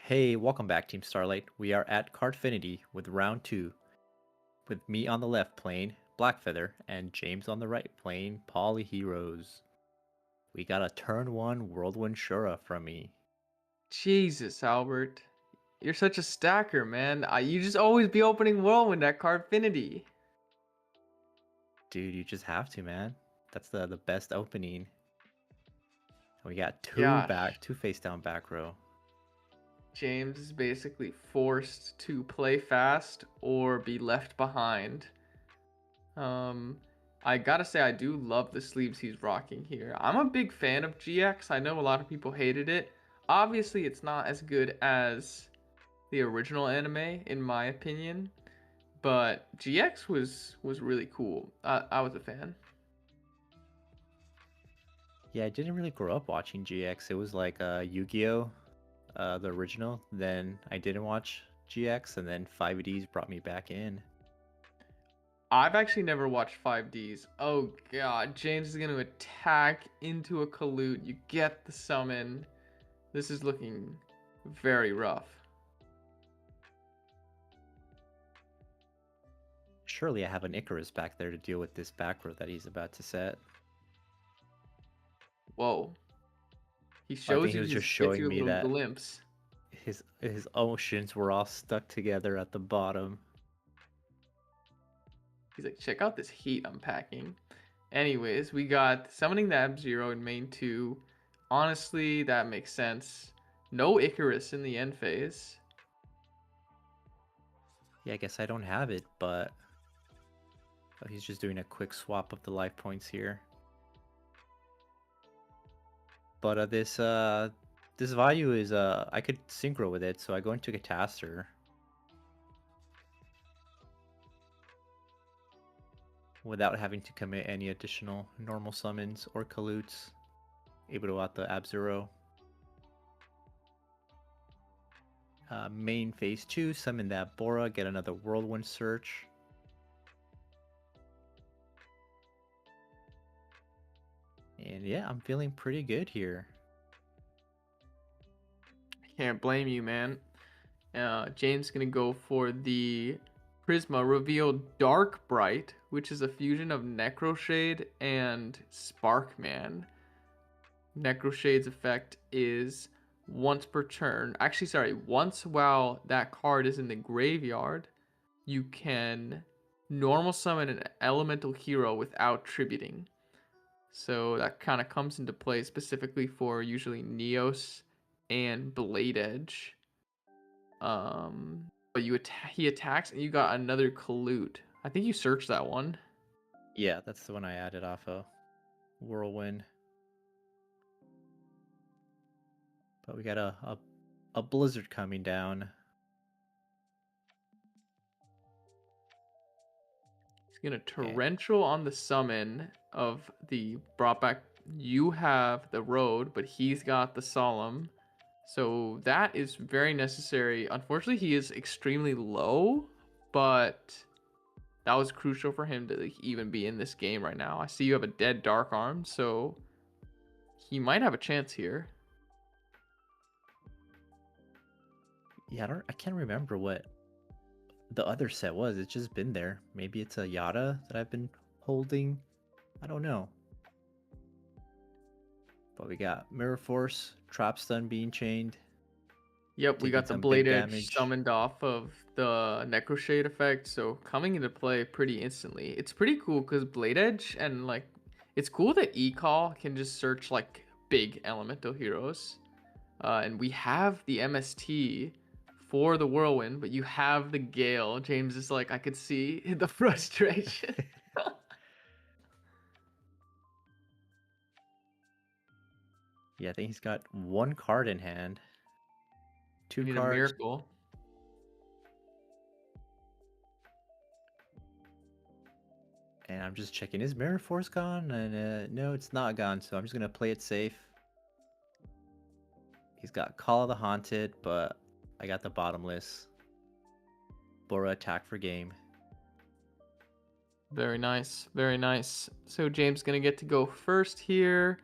Hey, welcome back, Team Starlight. We are at Cardfinity with round two, with me on the left playing Blackfeather and James on the right playing Polyheroes. We got a turn one Whirlwind Shura from me. Jesus, Albert. You're such a stacker, man. You just always be opening Whirlwind at Cardfinity. Dude, you just have to, man. That's the best opening. We got Gosh, two face down back row. James is basically forced to play fast or be left behind. Um, I gotta say, I do love the sleeves he's rocking here. I'm a big fan of GX. I know a lot of people hated it. Obviously, it's not as good as the original anime, in my opinion. But GX was really cool. I was a fan. Yeah, I didn't really grow up watching GX. It was like Yu-Gi-Oh, the original. Then I didn't watch GX, and then 5Ds brought me back in. I've actually never watched 5Ds. Oh god, James is going to attack into a Kalute. You get the summon. This is looking very rough. Surely I have an Icarus back there to deal with this back row that he's about to set. Whoa. He I think shows he you was just gets showing you a me little that glimpse. his oceans were all stuck together at the bottom. He's like, check out this heat I'm packing. Anyways, we got summoning the Ab-Zero in main 2. Honestly, that makes sense. No Icarus in the end phase. Yeah, I guess I don't have it, but oh, he's just doing a quick swap of the life points here. But this value is I could synchro with it, so I go into Catastor without having to commit any additional normal summons or Kalutes. Able to out the Ab-Zero. Main phase 2, summon that Bora, get another Whirlwind Search. And yeah, I'm feeling pretty good here. Can't blame you, man. James gonna go for the Prisma reveal Dark Bright, which is a fusion of Necroshade and Sparkman. Necroshade's effect is once per turn. Actually, sorry, once while that card is in the graveyard, you can normal summon an elemental hero without tributing. So that kind of comes into play specifically for usually Neos and Blade Edge. But he attacks and you got another Kalute. I think you searched that one. Yeah, that's the one I added off of Whirlwind. But we got a blizzard coming down. He's gonna And torrential on the summon of the brought back. You have the road, but he's got the solemn. So that is very necessary. Unfortunately, he is extremely low, but that was crucial for him to even be in this game right now. I see you have a dead dark arm, so he might have a chance here. yeah, I can't remember what the other set was. It's just been there. Maybe it's a Yada that I've been holding. I don't know. But we got Mirror Force, Trap Stun being chained, Yep, we taking got the some big Blade Edge damage. summoned off of the Necroshade effect, so coming into play pretty instantly. It's pretty cool because Blade Edge and like it's cool that E-Call can just search like big elemental heroes. And we have the MST for the Whirlwind, but you have the Gale. James is like, I could see the frustration. Yeah, I think he's got one card in hand. We Two need a cards. miracle. And I'm just checking, is Mirror Force gone? And no, it's not gone, so I'm just going to play it safe. He's got Call of the Haunted, but I got the Bottomless. Bora attack for game. Very nice, very nice. So James gonna get to go first here,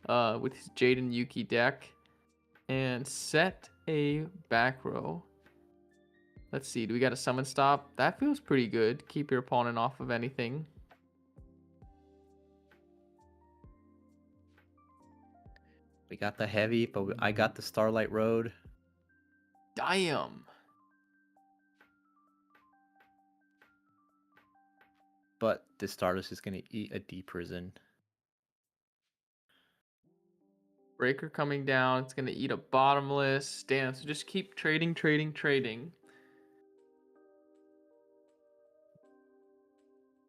with his Jade and Yuki deck, and set a back row. Let's see. Do we got a summon stop? That feels pretty good. Keep your opponent off of anything. We got the heavy, but I got the Starlight Road. Damn. But this Stardust is going to eat a deep prison. Breaker coming down. It's going to eat a bottomless. Damn, so just keep trading.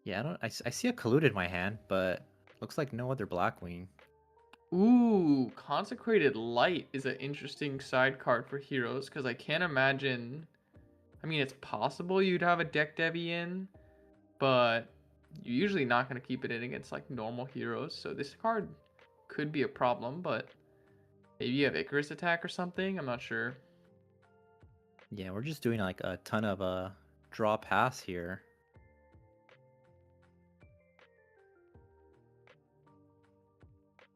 Yeah, I see a Collude in my hand, but looks like no other Blackwing. Ooh, Consecrated Light is an interesting side card for heroes because I can't imagine. I mean, it's possible you'd have a deck Devi in, but you're usually not going to keep it in against like normal heroes. So this card could be a problem, but maybe you have Icarus attack or something. I'm not sure. Yeah, we're just doing like a ton of draw pass here.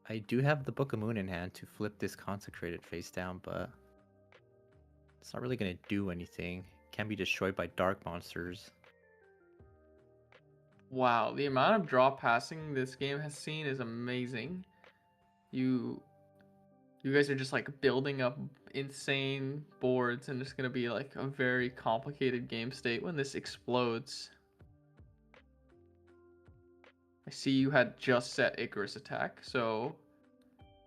I do have the Book of Moon in hand to flip this Consecrated face down, but it's not really going to do anything. Can be destroyed by dark monsters. Wow, the amount of draw passing this game has seen is amazing. You guys are just like building up insane boards, and it's gonna be like a very complicated game state when this explodes. I see you had just set Icarus attack, so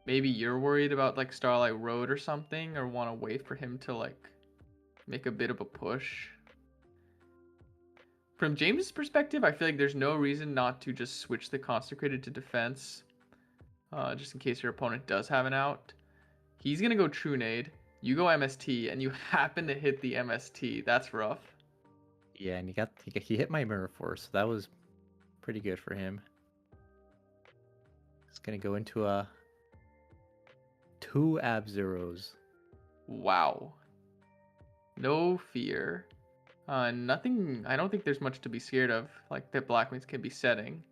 maybe you're worried about like Starlight Road or something, or want to wait for him to like make a bit of a push. From James's perspective, I feel like there's no reason not to just switch the Consecrated to defense, just in case your opponent does have an out. He's gonna go True Nade, you go MST, and you happen to hit the MST. That's rough. Yeah, and he hit my Mirror Force, so that was pretty good for him. It's gonna go into a 2 Ab-Zeros. Wow. No fear. Nothing. I don't think there's much to be scared of, like that Blackwings can be setting.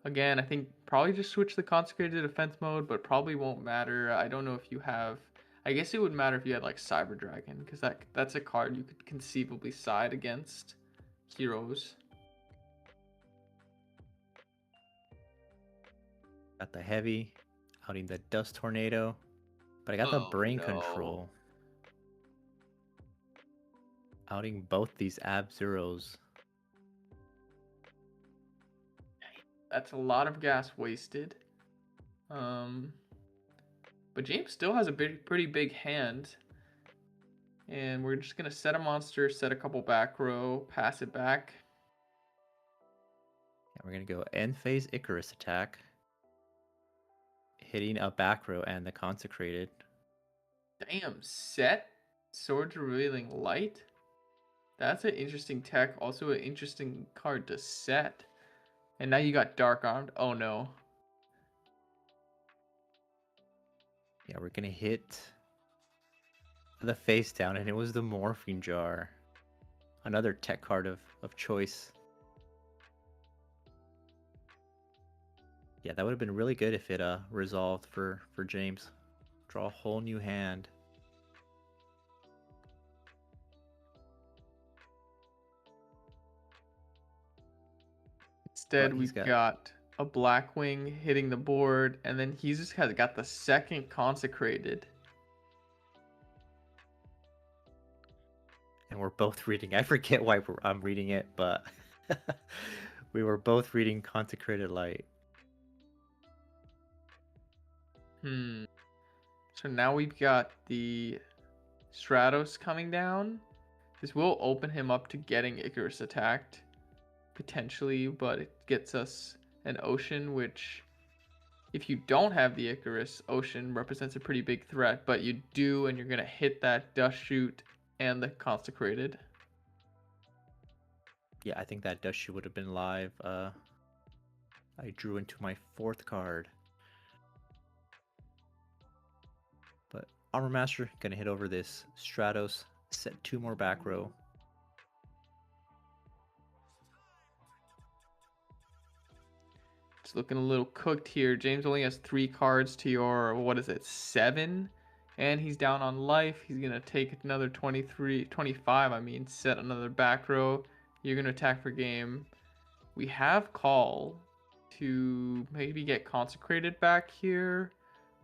Again, I think probably just switch the Consecrated to defense mode, but probably won't matter. I don't know if you have. I guess it would matter if you had like Cyber Dragon, because that's a card you could conceivably side against heroes. Got the heavy, outing the Dust Tornado, but I got the Brain Control. Outing both these Ab-Zeros. That's a lot of gas wasted. But James still has a pretty big hand. And we're just going to set a monster, set a couple back row, pass it back. Yeah, we're going to go end phase Icarus attack. Hitting a back row and the Consecrated. Damn, set Swords Revealing Light? That's an interesting tech. Also an interesting card to set. And now you got Dark Armed. Oh no. Yeah, we're gonna hit the face down, and it was the Morphine Jar. Another tech card of choice. Yeah, that would have been really good if it resolved for James. Draw a whole new hand. Instead, we've got a Blackwing hitting the board, and then he's just got the second Consecrated. And we're both reading. I forget why I'm reading it, but we were both reading Consecrated Light. So now we've got the Stratos coming down. This will open him up to getting Icarus attacked, potentially, but it gets us an Ocean, which, if you don't have the Icarus, Ocean represents a pretty big threat, but you do, and you're going to hit that Dust Shoot and the Consecrated. Yeah, I think that Dust Shoot would have been live. I drew into my 4th card. But Armor Master, gonna hit over this Stratos, set 2 more back row. It's looking a little cooked here. James only has 3 cards to your, what is it, 7? And he's down on life. He's going to take another 25, set another back row. You're going to attack for game. We have call to maybe get consecrated back here,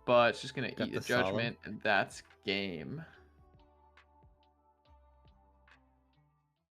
but it's just going to Got eat the the solemn. judgment, and that's game.